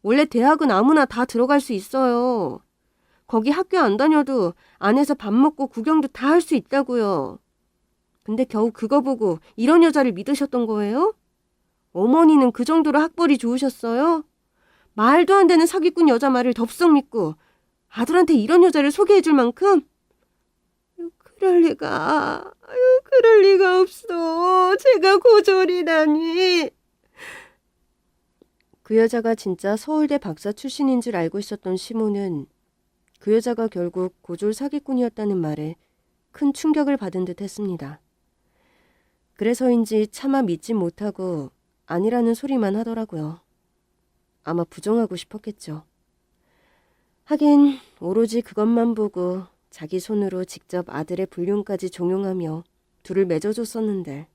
원래 대학은 아무나 다 들어갈 수 있어요. 거기 학교 안 다녀도 안에서 밥 먹고 구경도 다 할 수 있다고요. 근데 겨우 그거 보고 이런 여자를 믿으셨던 거예요? 어머니는 그 정도로 학벌이 좋으셨어요? 말도 안 되는 사기꾼 여자 말을 덥석 믿고 아들한테 이런 여자를 소개해줄 만큼? 그럴 리가, 그럴 리가 없어. 제가 고졸이라니. 그 여자가 진짜 서울대 박사 출신인 줄 알고 있었던 시모는 그 여자가 결국 고졸 사기꾼이었다는 말에 큰 충격을 받은 듯 했습니다. 그래서인지 차마 믿지 못하고 아니라는 소리만 하더라고요. 아마 부정하고 싶었겠죠. 하긴 오로지 그것만 보고 자기 손으로 직접 아들의 불륜까지 종용하며 둘을 맺어줬었는데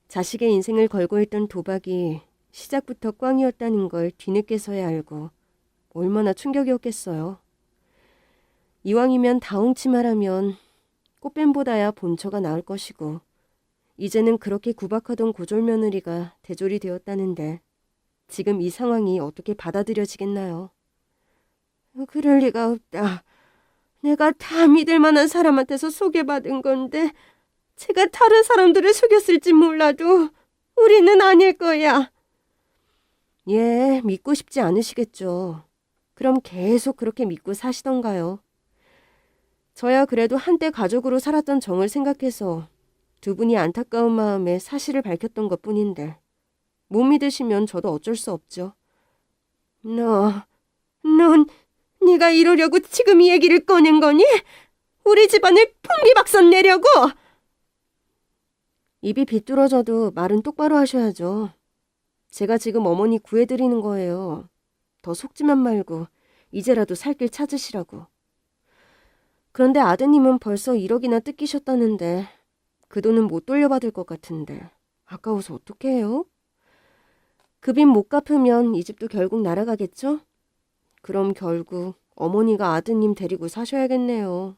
자식의 인생을 걸고 있던 도박이 시작부터 꽝이었다는 걸 뒤늦게서야 알고 얼마나 충격이었겠어요. 이왕이면 다홍치 말하면 꽃뱀보다야 본처가 나을 것이고 이제는 그렇게 구박하던 고졸 며느리가 대졸이 되었다는데 지금 이 상황이 어떻게 받아들여지겠나요? 그럴 리가 없다. 내가 다 믿을 만한 사람한테서 소개받은 건데 제가 다른 사람들을 속였을지 몰라도 우리는 아닐 거야. 예, 믿고 싶지 않으시겠죠. 그럼 계속 그렇게 믿고 사시던가요. 저야 그래도 한때 가족으로 살았던 정을 생각해서 두 분이 안타까운 마음에 사실을 밝혔던 것뿐인데 못 믿으시면 저도 어쩔 수 없죠. 넌 네가 이러려고 지금 이 얘기를 꺼낸 거니? 우리 집안을 풍비박산 내려고? 입이 비뚤어져도 말은 똑바로 하셔야죠. 제가 지금 어머니 구해드리는 거예요. 더 속지만 말고 이제라도 살 길 찾으시라고. 그런데 아드님은 벌써 1억이나 뜯기셨다는데 그 돈은 못 돌려받을 것 같은데 아까워서 어떻게 해요? 그 빚 못 갚으면 이 집도 결국 날아가겠죠? 그럼 결국 어머니가 아드님 데리고 사셔야겠네요.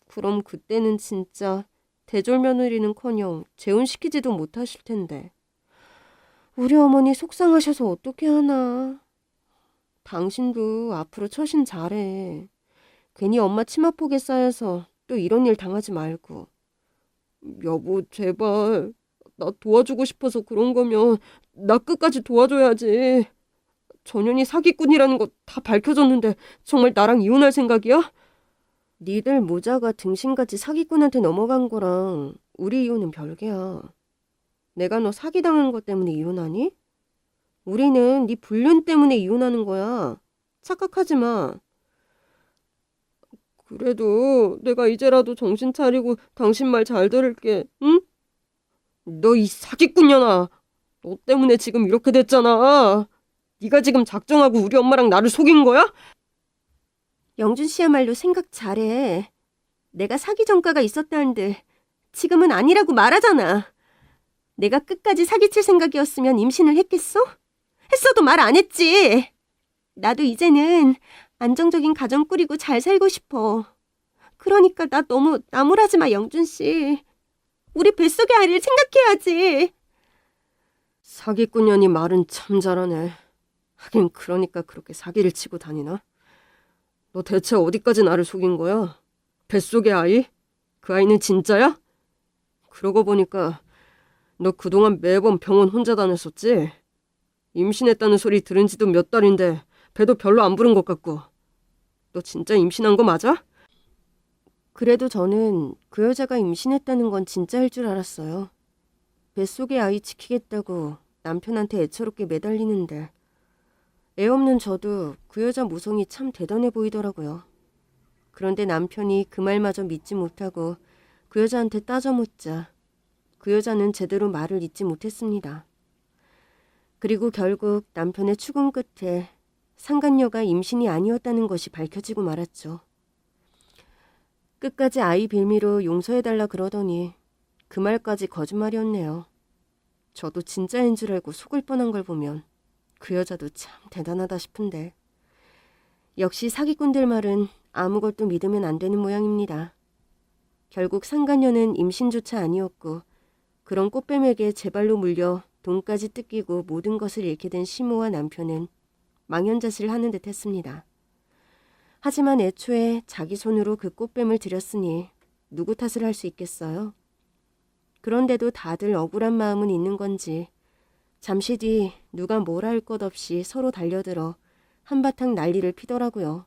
그럼 그때는 진짜 대졸 며느리는커녕 재혼시키지도 못하실 텐데. 우리 어머니 속상하셔서 어떻게 하나. 당신도 앞으로 처신 잘해. 괜히 엄마 치마폭에 쌓여서 또 이런 일 당하지 말고. 여보, 제발. 나 도와주고 싶어서 그런 거면 나 끝까지 도와줘야지. 전현이 사기꾼이라는 거 다 밝혀졌는데 정말 나랑 이혼할 생각이야? 니들 모자가 등신같이 사기꾼한테 넘어간 거랑 우리 이혼은 별개야. 내가 너 사기당한 것 때문에 이혼하니? 우리는 네 불륜 때문에 이혼하는 거야. 착각하지 마. 그래도 내가 이제라도 정신 차리고 당신 말 잘 들을게. 응? 너 이 사기꾼년아. 너 때문에 지금 이렇게 됐잖아. 네가 지금 작정하고 우리 엄마랑 나를 속인 거야? 영준 씨야말로 생각 잘해. 내가 사기 전과가 있었다는데 지금은 아니라고 말하잖아. 내가 끝까지 사기칠 생각이었으면 임신을 했겠어? 했어도 말 안 했지. 나도 이제는 안정적인 가정 꾸리고 잘 살고 싶어. 그러니까 나 너무 나무라지 마, 영준 씨. 우리 뱃속의 아이를 생각해야지. 사기꾼년이 말은 참 잘하네. 하긴 그러니까 그렇게 사기를 치고 다니나? 너 대체 어디까지 나를 속인 거야? 뱃속의 아이? 그 아이는 진짜야? 그러고 보니까 너 그동안 매번 병원 혼자 다녔었지? 임신했다는 소리 들은 지도 몇 달인데 배도 별로 안 부른 것 같고. 너 진짜 임신한 거 맞아? 그래도 저는 그 여자가 임신했다는 건 진짜일 줄 알았어요. 뱃속의 아이 지키겠다고 남편한테 애처롭게 매달리는데 애 없는 저도 그 여자 모성이 참 대단해 보이더라고요. 그런데 남편이 그 말마저 믿지 못하고 그 여자한테 따져묻자 그 여자는 제대로 말을 잇지 못했습니다. 그리고 결국 남편의 추궁 끝에 상간녀가 임신이 아니었다는 것이 밝혀지고 말았죠. 끝까지 아이 빌미로 용서해달라 그러더니 그 말까지 거짓말이었네요. 저도 진짜인 줄 알고 속을 뻔한 걸 보면 그 여자도 참 대단하다 싶은데 역시 사기꾼들 말은 아무것도 믿으면 안 되는 모양입니다. 결국 상간녀는 임신조차 아니었고 그런 꽃뱀에게 제 발로 물려 돈까지 뜯기고 모든 것을 잃게 된 시모와 남편은 망연자실을 하는 듯 했습니다. 하지만 애초에 자기 손으로 그 꽃뱀을 들였으니 누구 탓을 할 수 있겠어요? 그런데도 다들 억울한 마음은 있는 건지 잠시 뒤 누가 뭐라 할 것 없이 서로 달려들어 한바탕 난리를 피더라고요.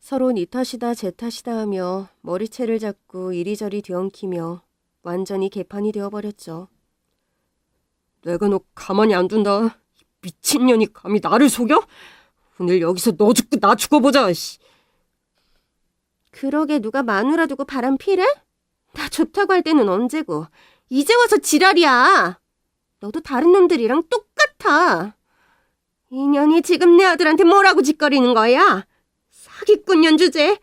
서로 네 탓이다 제 탓이다 하며 머리채를 잡고 이리저리 뒤엉키며 완전히 개판이 되어버렸죠. 내가 너 가만히 안 둔다. 미친년이 감히 나를 속여? 오늘 여기서 너 죽고 나 죽어보자. 씨. 그러게 누가 마누라 두고 바람 피래? 나 좋다고 할 때는 언제고 이제 와서 지랄이야. 너도 다른 놈들이랑 똑같아. 인연이 지금 내 아들한테 뭐라고 짓거리는 거야? 사기꾼년 주제.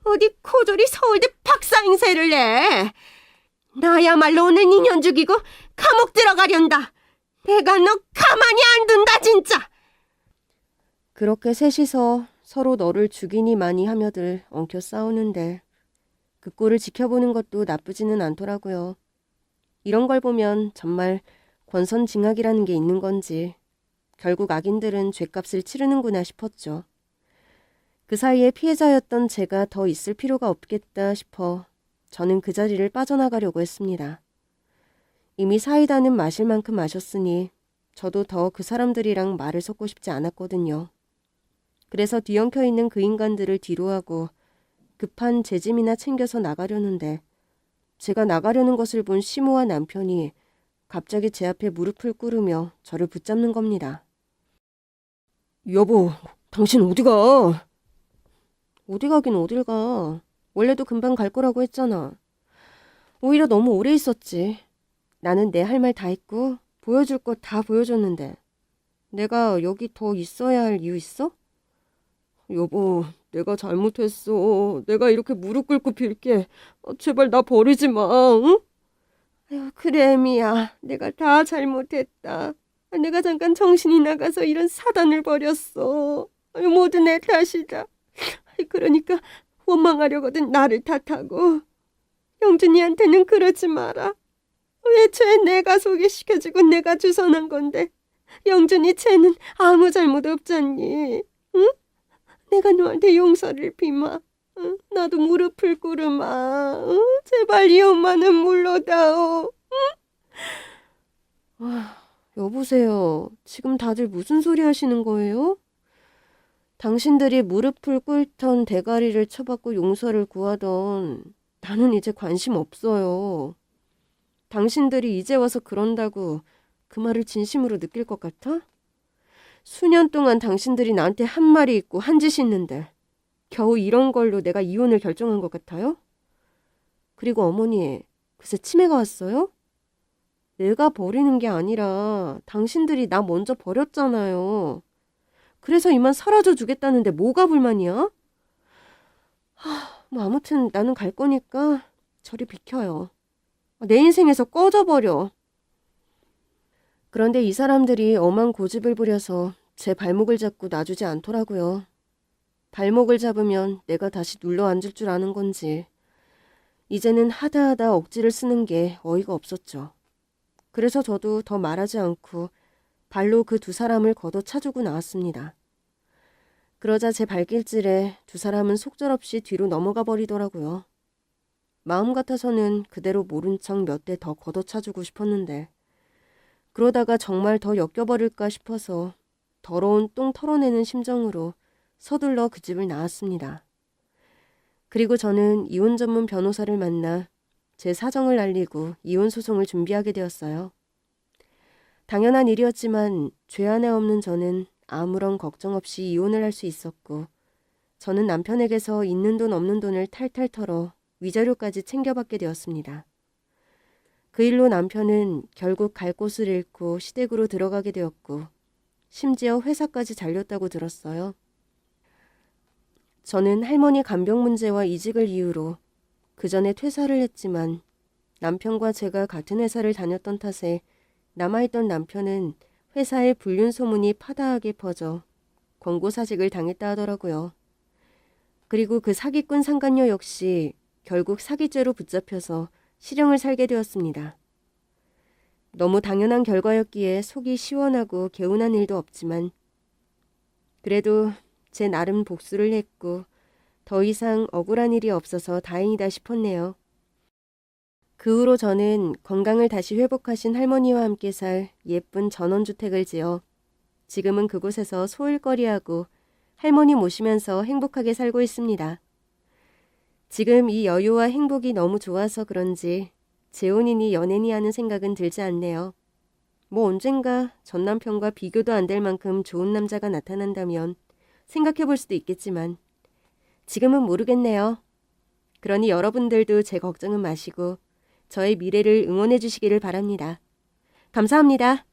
어디 코조리 서울대 박사 행세를 내. 나야말로 오늘 인연 죽이고 감옥 들어가련다. 내가 너 가만히 안 둔다 진짜. 그렇게 셋이서 서로 너를 죽이니 마니 하며들 엉켜 싸우는데 그 꼴을 지켜보는 것도 나쁘지는 않더라고요. 이런 걸 보면 정말 권선징악이라는 게 있는 건지 결국 악인들은 죗값을 치르는구나 싶었죠. 그 사이에 피해자였던 제가 더 있을 필요가 없겠다 싶어 저는 그 자리를 빠져나가려고 했습니다. 이미 사이다는 마실 만큼 마셨으니 저도 더 그 사람들이랑 말을 섞고 싶지 않았거든요. 그래서 뒤엉켜 있는 그 인간들을 뒤로하고 급한 제 짐이나 챙겨서 나가려는데 제가 나가려는 것을 본 시모와 남편이 갑자기 제 앞에 무릎을 꿇으며 저를 붙잡는 겁니다. 여보, 당신 어디 가? 어디 가긴 어딜 가. 원래도 금방 갈 거라고 했잖아. 오히려 너무 오래 있었지. 나는 내 할 말 다 했고 보여줄 거 다 보여줬는데 내가 여기 더 있어야 할 이유 있어? 여보, 내가 잘못했어. 내가 이렇게 무릎 꿇고 빌게. 제발 나 버리지 마, 응? 아유, 그래, 미야. 내가 다 잘못했다. 내가 잠깐 정신이 나가서 이런 사단을 벌였어. 아유, 모두 내 탓이다. 그러니까 원망하려거든 나를 탓하고. 영준이한테는 그러지 마라. 애초에 내가 소개시켜주고 내가 주선한 건데 영준이 쟤는 아무 잘못 없잖니. 응? 내가 너한테 용서를 비마. 응? 나도 무릎을 꿇으마. 응? 제발 이 엄마는 물러다오. 여보세요. 지금 다들 무슨 소리 하시는 거예요? 당신들이 무릎을 꿇던 대가리를 쳐받고 용서를 구하던 나는 이제 관심 없어요. 당신들이 이제 와서 그런다고 그 말을 진심으로 느낄 것 같아? 수년 동안 당신들이 나한테 한 말이 있고 한 짓이 있는데 겨우 이런 걸로 내가 이혼을 결정한 것 같아요? 그리고 어머니, 글쎄 치매가 왔어요? 내가 버리는 게 아니라 당신들이 나 먼저 버렸잖아요. 그래서 이만 사라져 주겠다는데 뭐가 불만이야? 뭐 아무튼 나는 갈 거니까 저리 비켜요. 내 인생에서 꺼져버려. 그런데 이 사람들이 엄한 고집을 부려서 제 발목을 잡고 놔주지 않더라고요. 발목을 잡으면 내가 다시 눌러 앉을 줄 아는 건지 이제는 하다하다 억지를 쓰는 게 어이가 없었죠. 그래서 저도 더 말하지 않고 발로 그 두 사람을 걷어차주고 나왔습니다. 그러자 제 발길질에 두 사람은 속절없이 뒤로 넘어가 버리더라고요. 마음 같아서는 그대로 모른 척 몇 대 더 걷어차주고 싶었는데 그러다가 정말 더 엮여버릴까 싶어서 더러운 똥 털어내는 심정으로 서둘러 그 집을 나왔습니다. 그리고 저는 이혼 전문 변호사를 만나 제 사정을 알리고 이혼 소송을 준비하게 되었어요. 당연한 일이었지만 죄 하나 없는 저는 아무런 걱정 없이 이혼을 할 수 있었고 저는 남편에게서 있는 돈 없는 돈을 탈탈 털어 위자료까지 챙겨받게 되었습니다. 그 일로 남편은 결국 갈 곳을 잃고 시댁으로 들어가게 되었고 심지어 회사까지 잘렸다고 들었어요. 저는 할머니 간병 문제와 이직을 이유로 그 전에 퇴사를 했지만 남편과 제가 같은 회사를 다녔던 탓에 남아있던 남편은 회사의 불륜 소문이 파다하게 퍼져 권고사직을 당했다 하더라고요. 그리고 그 사기꾼 상간녀 역시 결국 사기죄로 붙잡혀서 실형을 살게 되었습니다. 너무 당연한 결과였기에 속이 시원하고 개운한 일도 없지만 그래도 제 나름 복수를 했고 더 이상 억울한 일이 없어서 다행이다 싶었네요. 그 후로 저는 건강을 다시 회복하신 할머니와 함께 살 예쁜 전원주택을 지어 지금은 그곳에서 소일거리하고 할머니 모시면서 행복하게 살고 있습니다. 지금 이 여유와 행복이 너무 좋아서 그런지 재혼이니 연애니 하는 생각은 들지 않네요. 뭐 언젠가 전 남편과 비교도 안 될 만큼 좋은 남자가 나타난다면 생각해 볼 수도 있겠지만 지금은 모르겠네요. 그러니 여러분들도 제 걱정은 마시고 저의 미래를 응원해 주시기를 바랍니다. 감사합니다.